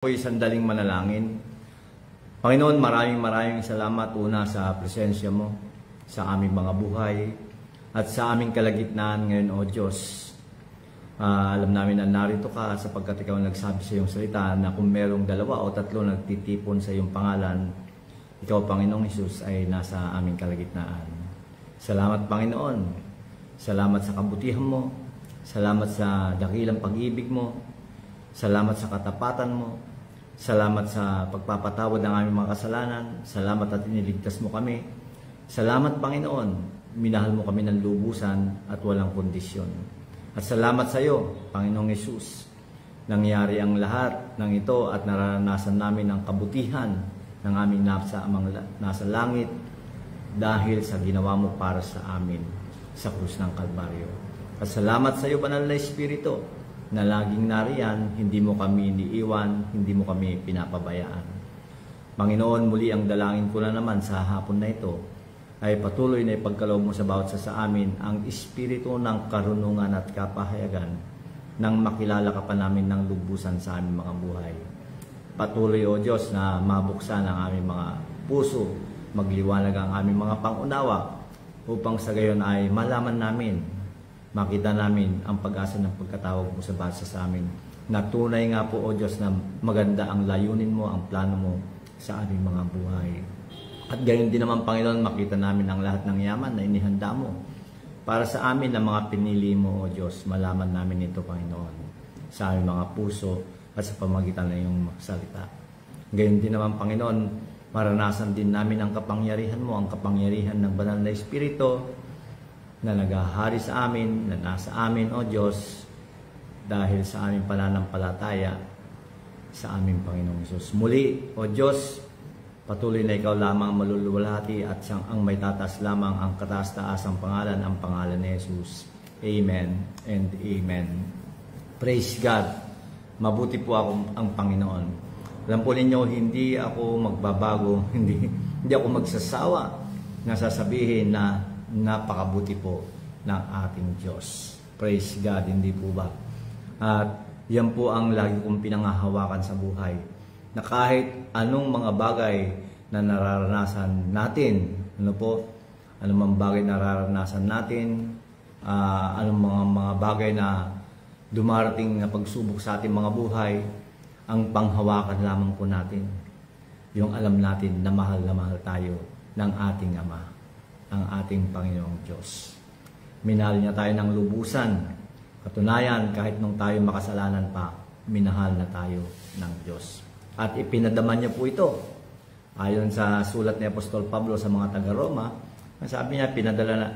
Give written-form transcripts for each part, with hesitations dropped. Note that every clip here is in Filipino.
Ako'y sandaling manalangin. Panginoon, maraming salamat una sa presensya mo sa aming mga buhay at sa aming kalagitnaan ngayon, O Diyos. Alam namin na narito ka sapagkat ikaw nagsabi sa iyong salita na kung merong 2 o 3 nagtitipon sa iyong pangalan, ikaw, Panginoong Hesus, ay nasa aming kalagitnaan. Salamat, Panginoon. Salamat sa kabutihan mo. Salamat sa dakilang pag-ibig mo. Salamat sa katapatan mo. Salamat sa pagpapatawad ng aming mga kasalanan. Salamat at iniligtas mo kami. Salamat, Panginoon. Minahal mo kami ng lubusan at walang kondisyon. At salamat sa iyo, Panginoong Hesus. Nangyari ang lahat ng ito at naranasan namin ang kabutihan ng aming nasa langit dahil sa ginawa mo para sa amin sa krus ng Kalbaryo. At salamat sa iyo, Banal na Espiritu, na laging nariyan, hindi mo kami iniiwan, hindi mo kami pinapabayaan. Panginoon, muli ang dalangin ko na naman sa hapon na ito ay patuloy na ipagkaloob mo sa bawat sa amin ang espiritu ng karunungan at kapahayagan nang makilala ka pa namin ng lubusan sa aming mga buhay. Patuloy, O Diyos, na mabuksan ang aming mga puso, magliwanag ang aming mga pangunawa upang sa gayon ay malaman namin, makita namin ang pag-asa ng pagkatawag mo sa basa sa amin. Na tunay nga po, O Diyos, na maganda ang layunin mo, ang plano mo sa aming mga buhay. At gayon din naman, Panginoon, makita namin ang lahat ng yaman na inihanda mo para sa amin na mga pinili mo, O Diyos. Malaman namin ito, Panginoon, sa aming mga puso at sa pamagitan ng iyong salita. Gayon din naman, Panginoon, maranasan din namin ang kapangyarihan mo, ang kapangyarihan ng Banal na Espiritu na naghahari sa amin, na nasa amin, O Diyos, dahil sa aming pananampalataya sa aming Panginoong Hesus. Muli, O Diyos, patuloy na ikaw lamang maluluwalhati at siyang ang may tatas lamang ang kataas-taasang pangalan, ang pangalan ni Hesus. Amen and Amen. Praise God. Mabuti po ako ang Panginoon. Alam po ninyo, hindi ako magbabago, hindi ako magsasawa na sasabihin na napakabuti po ng ating Diyos. Praise God, hindi po ba? At yan po ang lagi kong pinangahawakan sa buhay. Na kahit anong mga bagay na nararanasan natin, anumang bagay na nararanasan natin, anong mga bagay na dumarating na pagsubok sa ating mga buhay, ang panghawakan lamang po natin, yung alam natin na mahal tayo ng ating Ama, ang ating Panginoong Diyos. Minahal niya tayo ng lubusan. Katunayan, kahit nung tayo makasalanan pa, minahal na tayo ng Diyos. At ipinadama niya po ito. Ayon sa sulat ni Apostol Pablo sa mga taga-Roma, sabi niya,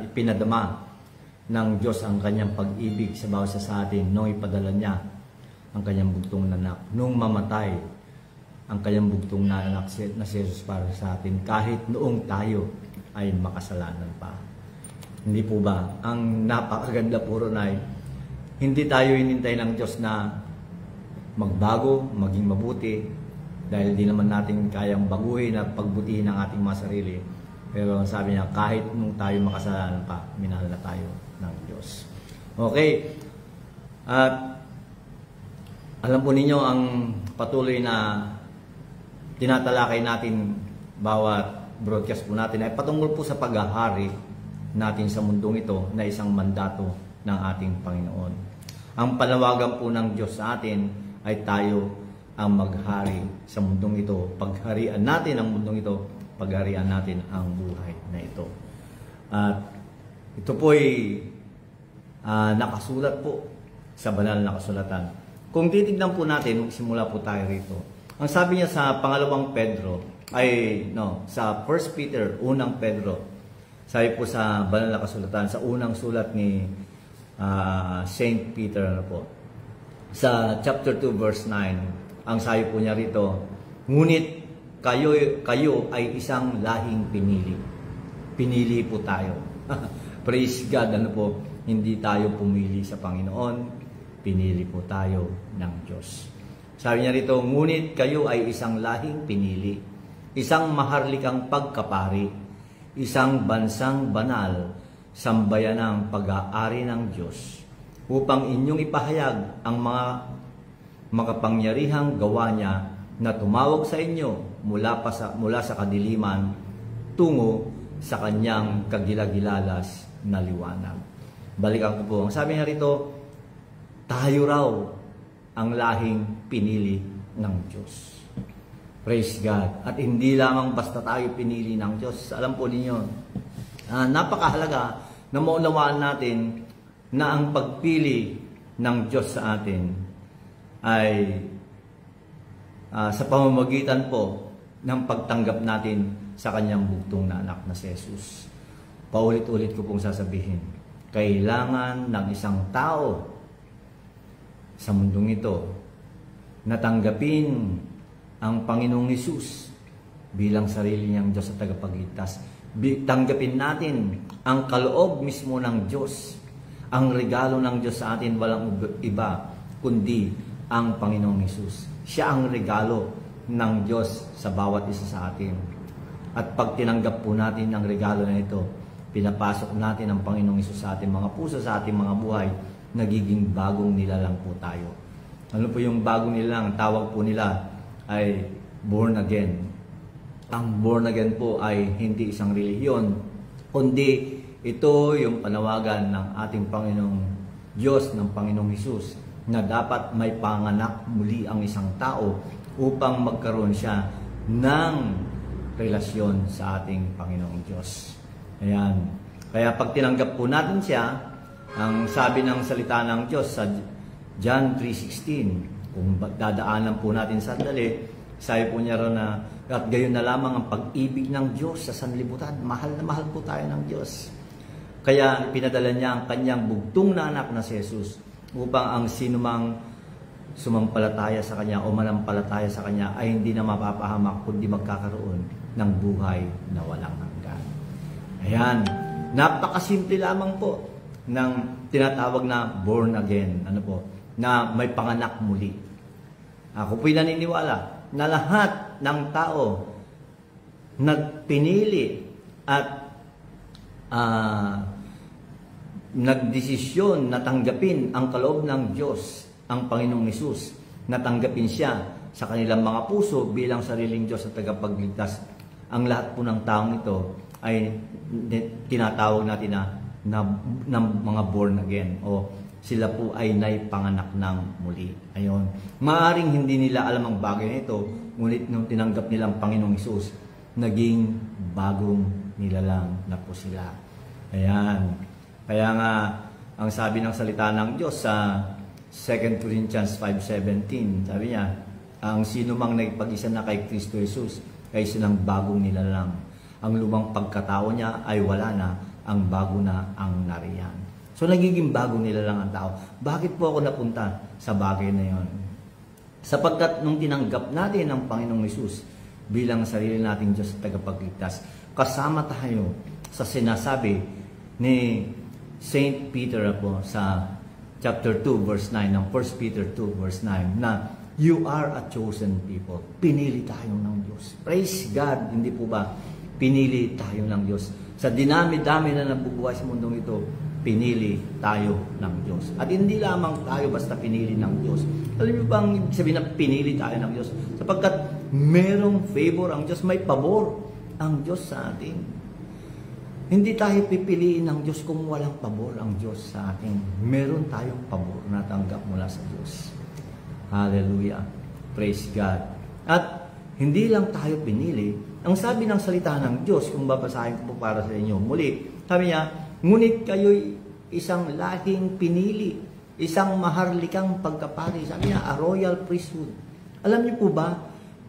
ipinadama ng Diyos ang kanyang pag-ibig sa bawat sa atin nung ipadala niya ang kanyang bugtong na anak. Nung mamatay ang kanyang bugtong na anak na si Jesus para sa atin, kahit noong tayo ay makasalanan pa. Hindi po ba? Ang napakaganda po ron ay hindi tayo hinintay ng Diyos na magbago, maging mabuti, dahil di naman natin kayang baguhin at pagbutihin ang ating mga sarili. Pero sabi niya, kahit nung tayo makasalanan pa, minahal na tayo ng Diyos. Okay. At alam po ninyo, ang patuloy na tinatalakay natin bawat broadcast po natin ay patungkol po sa paghahari natin sa mundong ito na isang mandato ng ating Panginoon. Ang panawagan po ng Diyos sa atin ay tayo ang maghari sa mundong ito. Pagharian natin ang mundong ito, pagharian natin ang buhay na ito. At ito po ay nakasulat po sa banal na kasulatan. Kung titignan po natin, magsimula po tayo rito. Ang sabi niya sa pangalawang Pedro, sa 1 Peter, unang Pedro, sabi po sa banal na kasulatan, sa unang sulat ni Saint Peter, sa chapter 2, verse 9, ang sabi po niya rito, ngunit kayo ay isang lahing pinili. Pinili po tayo. Praise God, hindi tayo pumili sa Panginoon, pinili po tayo ng Diyos. Sabi niya rito, ngunit kayo ay isang lahing pinili, isang maharlikang pagkapari, isang bansang banal, sambayanang pag-aari ng Diyos, upang inyong ipahayag ang mga makapangyarihang gawa niya na tumawag sa inyo mula sa kadiliman tungo sa kanyang kagilagilalas na liwanag. Balikan ko po. Ang sabi niya rito, tayo raw ang lahing pinili ng Diyos. Praise God. At hindi lamang basta tayo pinili ng Diyos. Alam po ninyo, napakahalaga na maunawaan natin na ang pagpili ng Diyos sa atin ay sa pamamagitan po ng pagtanggap natin sa kanyang bugtong na anak na si Jesus. Paulit-ulit ko pong sasabihin, kailangan ng isang tao sa mundong ito na tanggapin ang Panginoong Hesus bilang sarili niyang Diyos at tagapagligtas. Tanggapin natin ang kaloob mismo ng Diyos. Ang regalo ng Diyos sa atin walang iba kundi ang Panginoong Hesus. Siya ang regalo ng Diyos sa bawat isa sa atin. At pag tinanggap po natin ang regalo na ito, pinapasok natin ang Panginoong Hesus sa ating mga puso, sa ating mga buhay, nagiging bagong nilalang po tayo. Ano po yung bagong nilalang? Tawag po nila ay born again. Ang born again po ay hindi isang relihiyon, kundi ito yung panawagan ng ating Panginoong Diyos, ng Panginoong Hesus, na dapat may panganak muli ang isang tao upang magkaroon siya ng relasyon sa ating Panginoong Diyos. Ayan. Kaya pag tinanggap po natin siya, ang sabi ng salita ng Diyos sa John 3:16, kung dadaanan po natin sandali, sabi po niya ron na, at gayon na lamang ang pag-ibig ng Diyos sa sanlibutan. Mahal na mahal po tayo ng Diyos. Kaya pinadala niya ang kanyang bugtong na anak na si Jesus upang ang sinumang sumampalataya sa kanya o manampalataya sa kanya ay hindi na mapapahamak kundi magkakaroon ng buhay na walang hanggan. Ayan, napakasimple lamang po ng tinatawag na born again, na may panganak muli. Ako po'y naniniwala na lahat ng tao nagpinili at nagdesisyon na tanggapin ang kaloob ng Diyos, ang Panginoong Hesus, na tanggapin siya sa kanilang mga puso bilang sariling Diyos at tagapagligtas. Ang lahat po ng taong ito ay tinatawag natin na mga born again, o sila po ay naipanganak ng muli. Ayon. Maaring hindi nila alam ang bagay na ito, ngunit nung tinanggap nilang Panginoong Hesus, naging bagong nilalang na po sila. Ayan. Kaya nga, ang sabi ng salita ng Diyos sa 2 Corinthians 5:17, sabi niya, ang sino mang nagpag-isa na kay Kristo Jesus, ay silang bagong nilalang. Ang lumang pagkatao niya ay wala na, ang bago na ang nariyan. So, nagiging bagong nilalang ang tao. Bakit po ako napunta sa bagay na yon? Sapagkat nung tinanggap natin ang Panginoong Hesus bilang sarili nating Diyos at tagapagligtas, kasama tayo sa sinasabi ni Saint Peter po sa chapter 2 verse 9 ng 1 Peter 2 verse 9 na you are a chosen people. Pinili tayo ng Diyos. Praise God, hindi po ba? Pinili tayo ng Diyos. Sa dinami-dami na nabubuhay sa mundong ito, pinili tayo ng Diyos. At hindi lamang tayo basta pinili ng Diyos. Alam niyo bang ibig sabihin na pinili tayo ng Diyos? Sapagkat merong favor ang Diyos, may pabor ang Diyos sa atin. Hindi tayo pipiliin ng Diyos kung walang pabor ang Diyos sa atin. Meron tayong pabor na tanggap mula sa Diyos. Hallelujah. Praise God. At hindi lang tayo pinili. Ang sabi ng salita ng Diyos, kung babasahin ko po para sa inyo muli, sabi niya, ngunit kayo'y isang lahing pinili, isang maharlikang pagkapari. Sabi niya, a royal priesthood. Alam niyo po ba,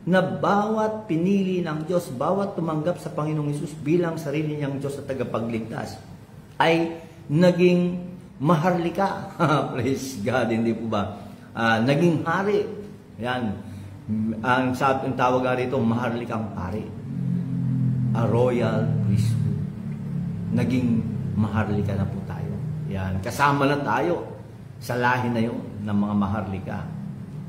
na bawat pinili ng Diyos, bawat tumanggap sa Panginoong Hesus bilang sarili niyang Diyos at tagapagligtas, ay naging maharlika. Praise God, hindi po ba? Naging hari. Yan. Ang tawag nga rito, maharlikang pari. A royal priesthood. Naging maharlika na po tayo. Yan. Kasama na tayo sa lahi na yun ng mga maharlika.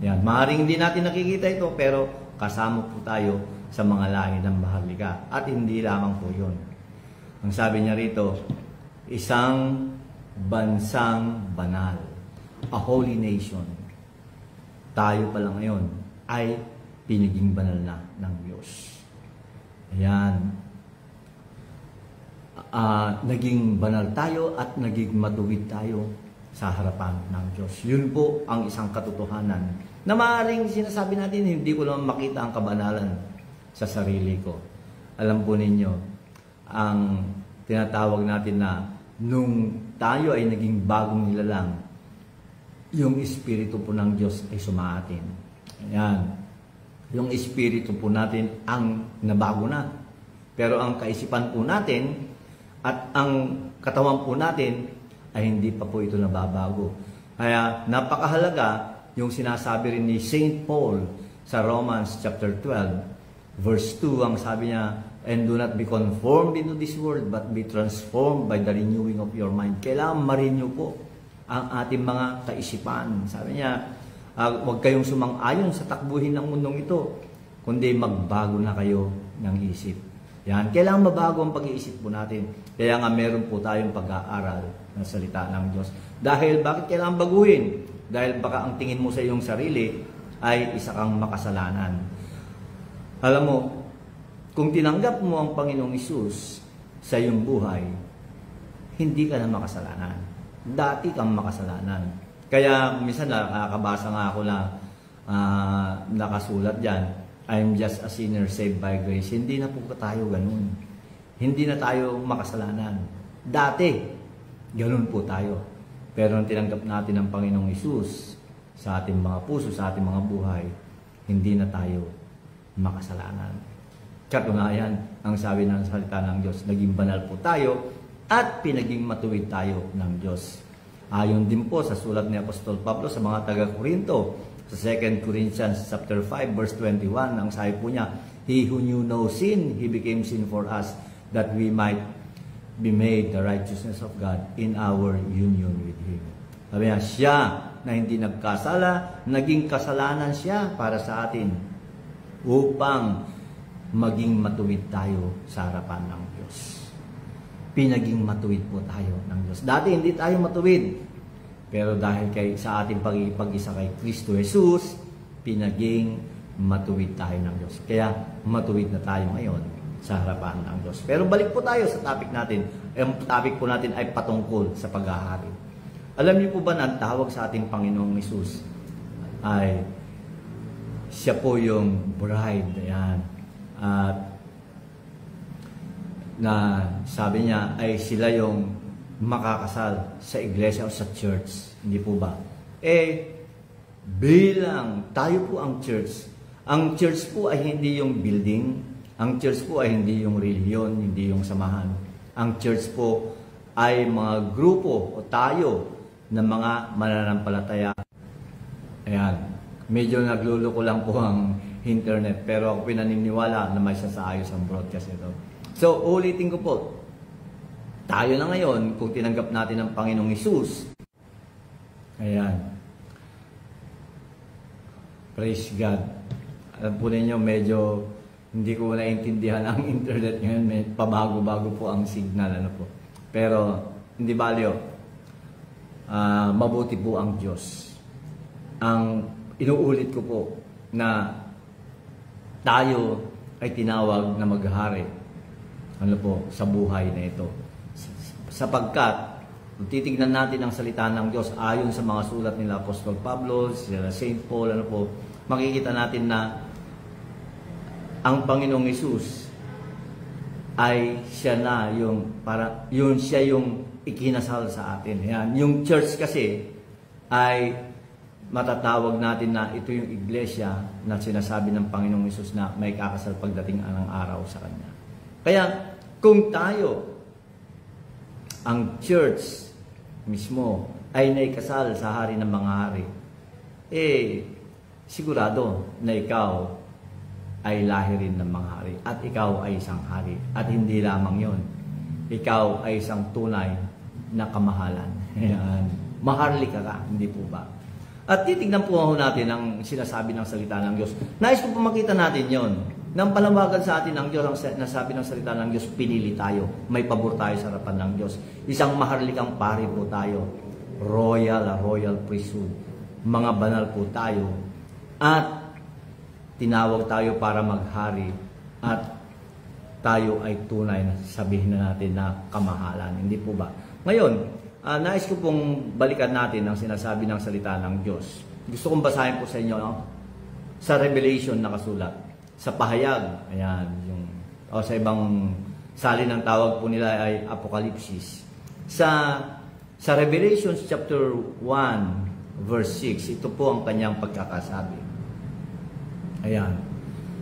Yan. Maaaring hindi natin nakikita ito, pero kasama po tayo sa mga lahi ng maharlika. At hindi lamang po yun. Ang sabi niya rito, isang bansang banal. A holy nation. Tayo pa lang ngayon ay pinaging banal na ng Diyos. Ayan. Naging banal tayo at naging matuwid tayo sa harapan ng Diyos. Yun po ang isang katotohanan na maaaring sinasabi natin, hindi ko naman makita ang kabanalan sa sarili ko. Alam po ninyo, ang tinatawag natin na nung tayo ay naging bagong nilalang, yung Espiritu po ng Diyos ay sumaatin. Ayan. Yung Espiritu po natin ang nabago na. Pero ang kaisipan po natin at ang katawan po natin ay hindi pa po ito nababago. Kaya napakahalaga yung sinasabi rin ni St. Paul sa Romans chapter 12, verse 2, ang sabi niya, and do not be conformed into this world, but be transformed by the renewing of your mind. Kailangan ma-renew po ang ating mga kaisipan. Sabi niya, huwag kayong sumang-ayon sa takbuhin ng mundong ito, kundi magbago na kayo ng isip. Yan, kailangan mabago ang pag-iisip po natin. Kaya nga meron po tayong pag-aaral ng salita ng Diyos. Dahil bakit kailangan baguhin? Dahil baka ang tingin mo sa iyong sarili ay isa kang makasalanan. Alam mo, kung tinanggap mo ang Panginoong Hesus sa iyong buhay, hindi ka na makasalanan. Dati kang makasalanan. Kaya minsan nakakabasa nga ako na nakasulat dyan, I'm just a sinner saved by grace. Hindi na po tayo ganun. Hindi na tayo makasalanan. Dati, ganun po tayo. Pero nung tinanggap natin ang Panginoong Hesus sa ating mga puso, sa ating mga buhay, hindi na tayo makasalanan. Katunayan, ang sabi ng salita ng Diyos, naging banal po tayo at pinaging matuwid tayo ng Diyos. Ayon din po sa sulat ni Apostol Pablo sa mga taga-Korinto, sa 2 Corinthians chapter 5 verse 21, ang sabi po niya, He who knew no sin, He became sin for us, that we might be made the righteousness of God in our union with Him. Sabi niya, siya na hindi nagkasala, naging kasalanan siya para sa atin upang maging matuwid tayo sa harapan ng Diyos. Pinaging matuwid po tayo ng Diyos. Dati hindi tayo matuwid. Pero dahil sa ating pag-isa kay Kristo Jesus, pinaging matuwid tayo ng Diyos. Kaya matuwid na tayo ngayon sa harapan ng Diyos. Pero balik po tayo sa topic natin. Ang topic po natin ay patungkol sa paghahari. Alam niyo po ba na ang tawag sa ating Panginoong Hesus ay siya po yung bride. Ayan. At na sabi niya ay sila yung makakasal sa iglesia o sa church. Hindi po ba? Bilang tayo po ang church po ay hindi yung building, ang church po ay hindi yung reliyon, hindi yung samahan. Ang church po ay mga grupo o tayo ng mga mananampalataya. Ayan. Medyo nagluluko lang po ang internet, pero ako pinaniniwala na may sasaayos ang broadcast nito. So, ulitin ko po. Tayo na ngayon, kung tinanggap natin ang Panginoong Hesus, ayan. Praise God. Alam po ninyo, medyo hindi ko naintindihan ang internet ngayon. May pabago-bago po ang signal. Ano po. Pero, hindi baliw. Mabuti po ang Diyos. Ang inuulit ko po na tayo ay tinawag na maghari. Ano po, sa buhay na ito. Sapagkat, kung titignan natin ang salita ng Diyos ayon sa mga sulat nila Apostol Pablo, sila St. Paul, ano po, makikita natin na ang Panginoong Hesus ay siya na yung, siya yung ikinasal sa atin. Yan. Yung church kasi ay matatawag natin na ito yung iglesia na sinasabi ng Panginoong Hesus na may kakasal pagdating ng araw sa Kanya. Kaya, kung tayo, ang church mismo ay naikasal sa hari ng mga hari, sigurado na ikaw ay lahi rin ng mga hari at ikaw ay isang hari. At hindi lamang yon, ikaw ay isang tunay na kamahalan. Maharlika ka, hindi po ba? At titignan po natin ang sinasabi ng salita ng Diyos. Nais po makita natin yon. Nang palawagan sa atin ng Diyos, ang nasabi ng salita ng Diyos, pinili tayo. May pabor tayo sa harapan ng Diyos. Isang maharlikang pari po tayo. Royal priesthood. Mga banal po tayo. At tinawag tayo para maghari at tayo ay tunay na sabihin na natin na kamahalan. Hindi po ba? Ngayon, nais ko pong balikan natin ang sinasabi ng salita ng Diyos. Gusto kong basahin po sa inyo, no? Sa Revelation nakasulat. Sa pahayag, ayan, o sa ibang salin ng tawag po nila ay Apokalipsis. Sa Revelation chapter 1, verse 6, ito po ang kanyang pagkakasabi. Ayan.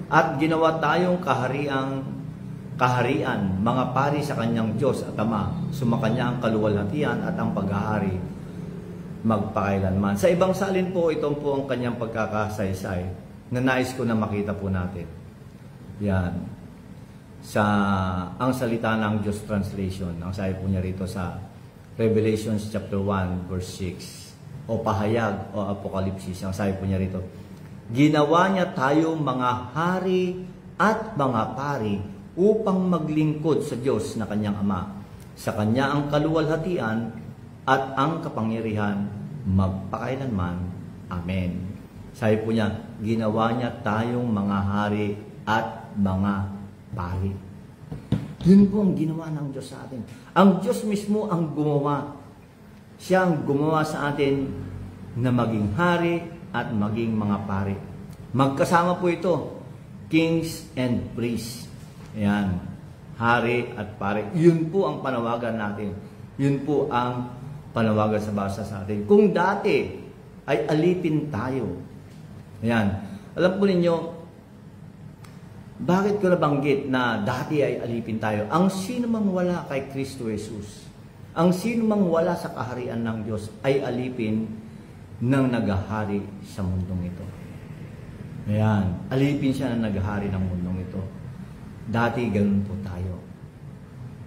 At ginawa tayong kaharian, mga pari sa kanyang Diyos at Ama, sumakanya ang kaluwalhatian at ang paghahari magpakailanman. Sa ibang salin po, ito po ang kanyang pagkakasaysay na nais ko na makita po natin. Yan. Ang salita ng Diyos translation, ang sabi po niya rito sa Revelation chapter 1 verse 6 o pahayag o Apokalipsis, ang sabi po niya rito, ginawa niya tayo mga hari at mga pari upang maglingkod sa Diyos na kanyang Ama. Sa kanya ang kaluwalhatian at ang kapangyarihan magpakailanman. Amen. Sabi po niya, ginawa niya tayong mga hari at mga pari. Yun po ang ginawa ng Diyos sa atin. Ang Diyos mismo ang gumawa. Siya ang gumawa sa atin na maging hari at maging mga pari. Magkasama po ito, kings and priests. Ayan, hari at pari. Yun po ang panawagan natin. Yun po ang panawagan sa basa sa atin. Kung dati ay alipin tayo. Ayan, alam po ninyo, bakit ko nabanggit na dati ay alipin tayo? Ang sino mang wala kay Kristo Jesus, ang sino mang wala sa kaharian ng Diyos ay alipin ng naghahari sa mundong ito. Ayan, alipin siya ng naghahari ng mundong ito. Dati ganun po tayo.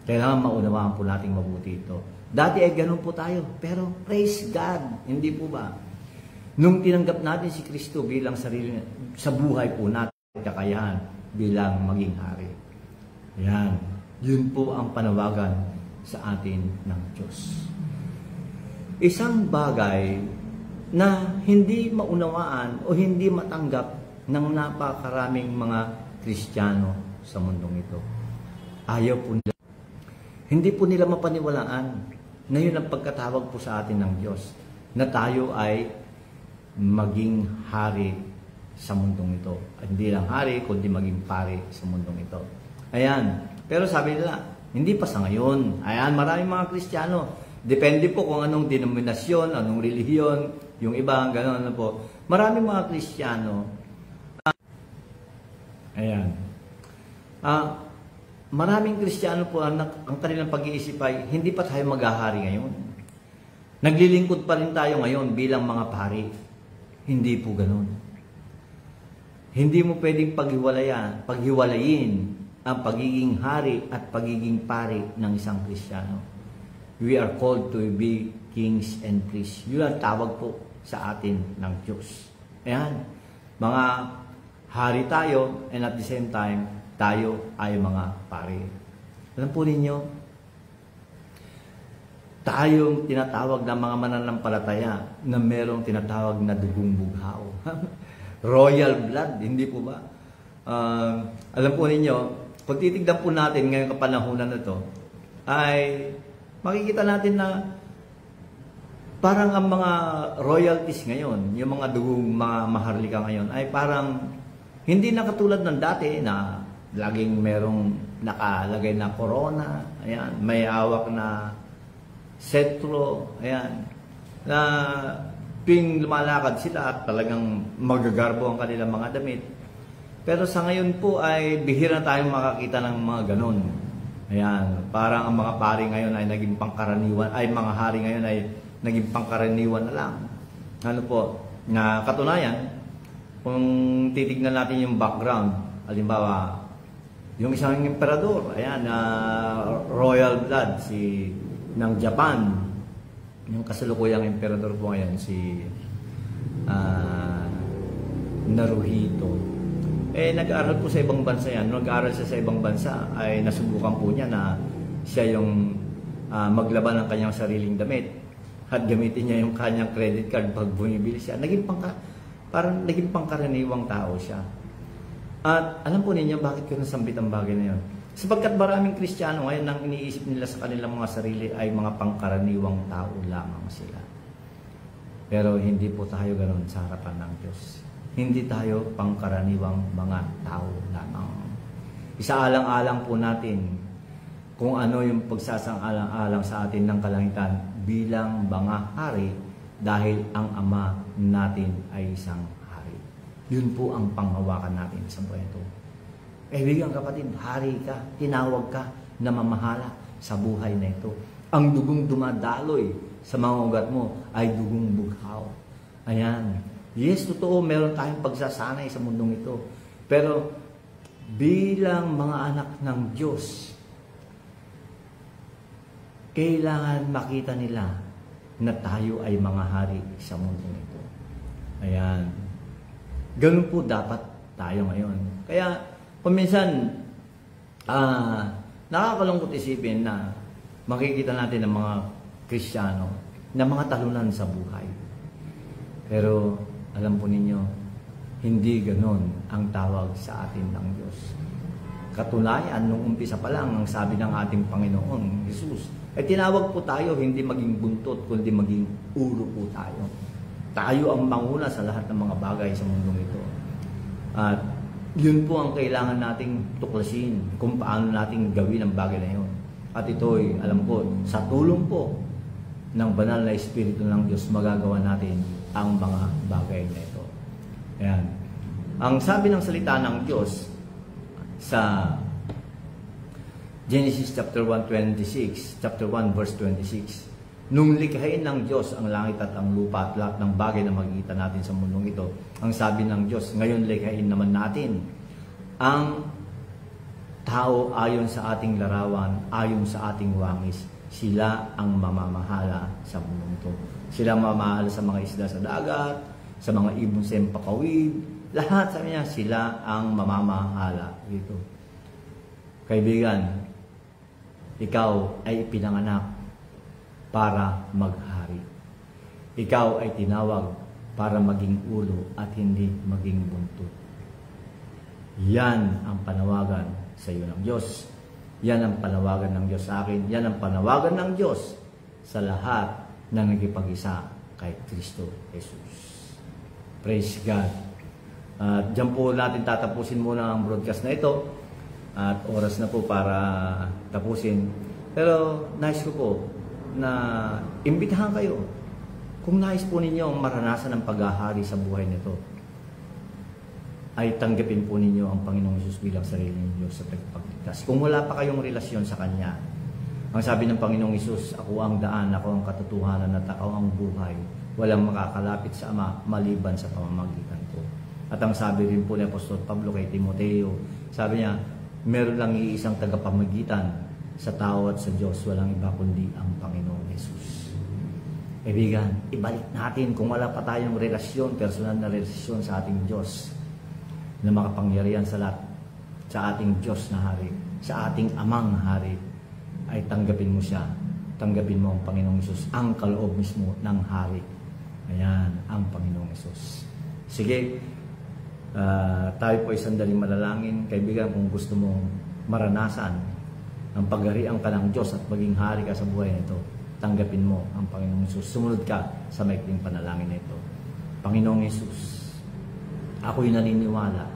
Kailangan maunawaan po nating mabuti ito. Dati ay ganun po tayo, pero praise God, hindi po ba? Nung tinanggap natin si Kristo bilang sarili sa buhay po natin, kakayahan bilang maging hari. Yan. Yun po ang panawagan sa atin ng Diyos. Isang bagay na hindi maunawaan o hindi matanggap ng napakaraming mga Kristiyano sa mundong ito. Ayaw po nila. Hindi po nila mapaniwalaan na yun ang pagkatawag po sa atin ng Diyos, na tayo ay maging hari sa mundong ito. At hindi lang hari, kundi maging pari sa mundong ito. Ayan. Pero sabi nila, hindi pa sa ngayon. Ayan, maraming mga Kristiyano. Depende po kung anong denominasyon, anong relihiyon, yung iba, gano'n ano po. Maraming mga Kristiyano. Ayan. Maraming Kristiyano po ang kanilang pag-iisip ay hindi pa tayo maghahari ngayon. Naglilingkod pa rin tayo ngayon bilang mga pari. Hindi po gano'n. Hindi mo pwedeng paghiwalayin ang pagiging hari at pagiging pari ng isang Kristiyano. We are called to be kings and priests. Yun ang tawag po sa atin ng Diyos. Ayan. Mga hari tayo and at the same time, tayo ay mga pari. Alam po ninyo, tayong tinatawag na mga mananampalataya na merong tinatawag na dugong bughao. Royal blood, hindi po ba? Alam po ninyo, kung titignan po natin ngayong kapanahunan na ito, ay makikita natin na parang ang mga royalties ngayon, yung mga dugong mga maharlika ngayon, ay parang hindi na katulad ng dati na laging merong nakalagay na corona, ayan, may hawak na setro, ayan, na tuwing lumalakad sila at talagang magagarbo ang kanilang mga damit. Pero sa ngayon po ay bihira tayong makakita ng mga ganon. Ayan, parang ang mga pari ngayon ay naging pangkaraniwan, ay mga hari ngayon ay naging pangkaraniwan na lang. Ano po, na katunayan, kung titignan natin yung background, halimbawa, yung isang emperador, ayan, royal blood, ng Japan, yung kasalukuyang emperador po ngayon, si Naruhito. Nag-aaral po sa ibang bansa yan. Nag-aaral siya sa ibang bansa, ay nasubukan po niya na siya yung maglaban ng kanyang sariling damit at gamitin niya yung kanyang credit card pag bumibili siya. Parang naging pangkaraniwang tao siya. At alam po ninyo bakit ko nasambit ang bagay na yun? Sapagkat maraming Kristiyano ngayon nang iniisip nila sa kanilang mga sarili ay mga pangkaraniwang tao lamang sila. Pero hindi po tayo ganoon sa harapan ng Diyos. Hindi tayo pangkaraniwang mga tao lamang. Isaalang-alang po natin kung ano yung pagsasang-alang-alang sa atin ng kalangitan bilang mga hari dahil ang Ama natin ay isang hari. Yun po ang panghawakan natin sa buhay ito. Kaibigan kapatid, hari ka, tinawag ka na mamahala sa buhay na ito. Ang dugong dumadaloy sa mga ugat mo ay dugong bughaw. Ayan. Yes, totoo, meron tayong pagsasanay sa mundong ito. Pero bilang mga anak ng Diyos, kailangan makita nila na tayo ay mga hari sa mundong ito. Ayan. Ganun po dapat tayo ngayon. Kaya, paminsan, nakakalungkot isipin na makikita natin ng mga Kristiyano na mga talunan sa buhay. Pero, alam po ninyo, hindi ganon ang tawag sa atin ng Diyos. Katunayan, nung umpisa pa lang, ang sabi ng ating Panginoon, Jesus, ay tinawag po tayo hindi maging buntot, kundi maging ulo po tayo. Tayo ang manguna sa lahat ng mga bagay sa mundong ito. At yun po ang kailangan nating tuklasin kung paano nating gawin ang bagay na yun. At ito'y, alam ko, sa tulong po ng banal na Espiritu ng Diyos, magagawa natin ang mga bagay na ito. Ayan. Ang sabi ng salita ng Diyos sa Genesis chapter 1:26, chapter 1 verse 26. Nung likhain ng Diyos ang langit at ang lupa at lahat ng bagay na makikita natin sa mundong ito, ang sabi ng Diyos, ngayon likhain naman natin ang tao ayon sa ating larawan, ayon sa ating wangis. Sila ang mamamahala sa mundong ito. Sila mamamahala sa mga isda sa dagat, sa mga ibon sa empakawid, lahat sabi niya, sila ang mamamahala dito. Kaibigan, ikaw ay pinanganak para maghari. Ikaw ay tinawag para maging ulo at hindi maging buntot. Yan ang panawagan sa iyo ng Diyos. Yan ang panawagan ng Diyos sa akin. Yan ang panawagan ng Diyos sa lahat na nagipag-isa kay Kristo Jesus. Praise God. At diyan po natin tatapusin muna ang broadcast na ito. At oras na po para tapusin. Pero nais ko po na imbitahan kayo kung nais po ninyo ang maranasan ng paghahari sa buhay nito, ay tanggapin po ninyo ang Panginoong Hesus bilang sarili ninyo sa pagpagligtas. Kung wala pa kayong relasyon sa Kanya, ang sabi ng Panginoong Hesus, ako ang daan, ako ang katotohanan at ako ang buhay. Walang makakalapit sa Ama maliban sa pamamagitan ko. At ang sabi rin po ni Apostol Pablo kay Timoteo, sabi niya, meron lang iisang tagapamagitan sa tao at sa Diyos, walang iba kundi ang Panginoong Hesus. Kaibigan, ibalik natin kung wala pa tayong relasyon, personal na relasyon sa ating Diyos na makapangyarihan sa lahat, sa ating Diyos na hari, sa ating Amang hari, ay tanggapin mo siya. Tanggapin mo ang Panginoong Hesus, ang kaloob mismo ng hari. Ayan, ang Panginoong Hesus. Sige, tayo po ay sandaling manalangin. Kaibigan, kung gusto mong maranasan ang pagharian ka ng Diyos at maging hari ka sa buhay na ito, tanggapin mo ang Panginoong Hesus. Sumunod ka sa maikling panalangin na ito. Panginoong Hesus, ako'y naniniwala.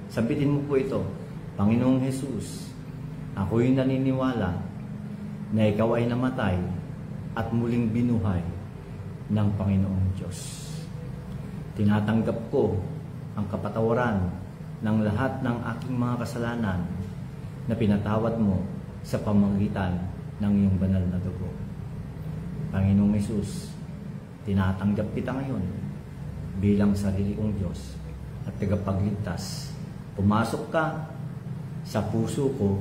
Sabitin mo po ito, Panginoong Hesus, ako'y naniniwala na ikaw ay namatay at muling binuhay ng Panginoong Diyos. Tinatanggap ko ang kapatawaran ng lahat ng aking mga kasalanan na pinatawad mo sa pamamagitan ng iyong banal na dugo. Panginoong Hesus, tinatanggap kita ngayon bilang sarili kong Diyos at tagapagligtas. Pumasok ka sa puso ko,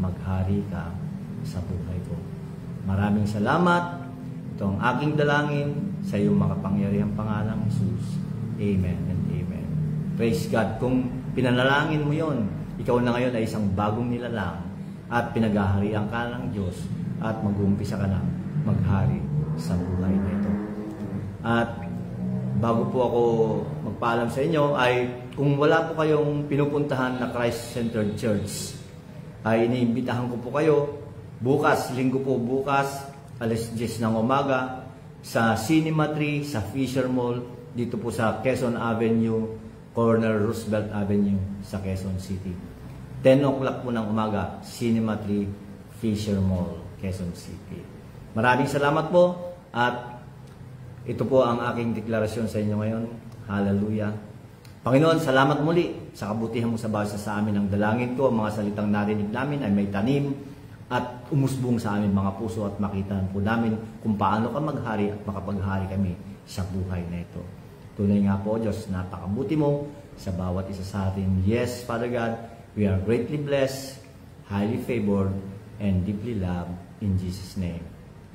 maghari ka sa buhay ko. Maraming salamat. Ito ang aking dalangin sa iyong makapangyarihang pangalang Jesus. Amen and amen. Praise God. Kung pinanalangin mo yon, ikaw na ngayon ay isang bagong nilalang at pinaghaharian ka ng Diyos at mag-uumpisa ka na maghari sa buhay na ito. At bago po ako magpaalam sa inyo ay kung wala po kayong pinupuntahan na Christ-Centered Church, ay iniimbitahan ko po kayo bukas, linggo po bukas, alas 10 ng umaga sa Cinema 3 sa Fisher Mall dito po sa Quezon Avenue, corner Roosevelt Avenue sa Quezon City. 10 o'clock po ng umaga, Cinema 3, Fisher Mall, Quezon City. Maraming salamat po at ito po ang aking deklarasyon sa inyo ngayon. Hallelujah. Panginoon, salamat muli sa kabutihan mo sa bawat sa amin. Ang dalangin ko, ang mga salitang narinig namin ay may tanim at umusbong sa amin mga puso at makita po namin kung paano ka maghari at makapaghari kami sa buhay na ito. Tunay nga po, Diyos, napakabuti mo sa bawat isa sa atin. Yes, Father God, we are greatly blessed, highly favored, and deeply loved in Jesus' name.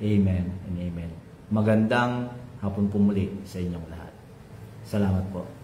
Amen and amen. Magandang hapon po muli sa inyong lahat. Salamat po.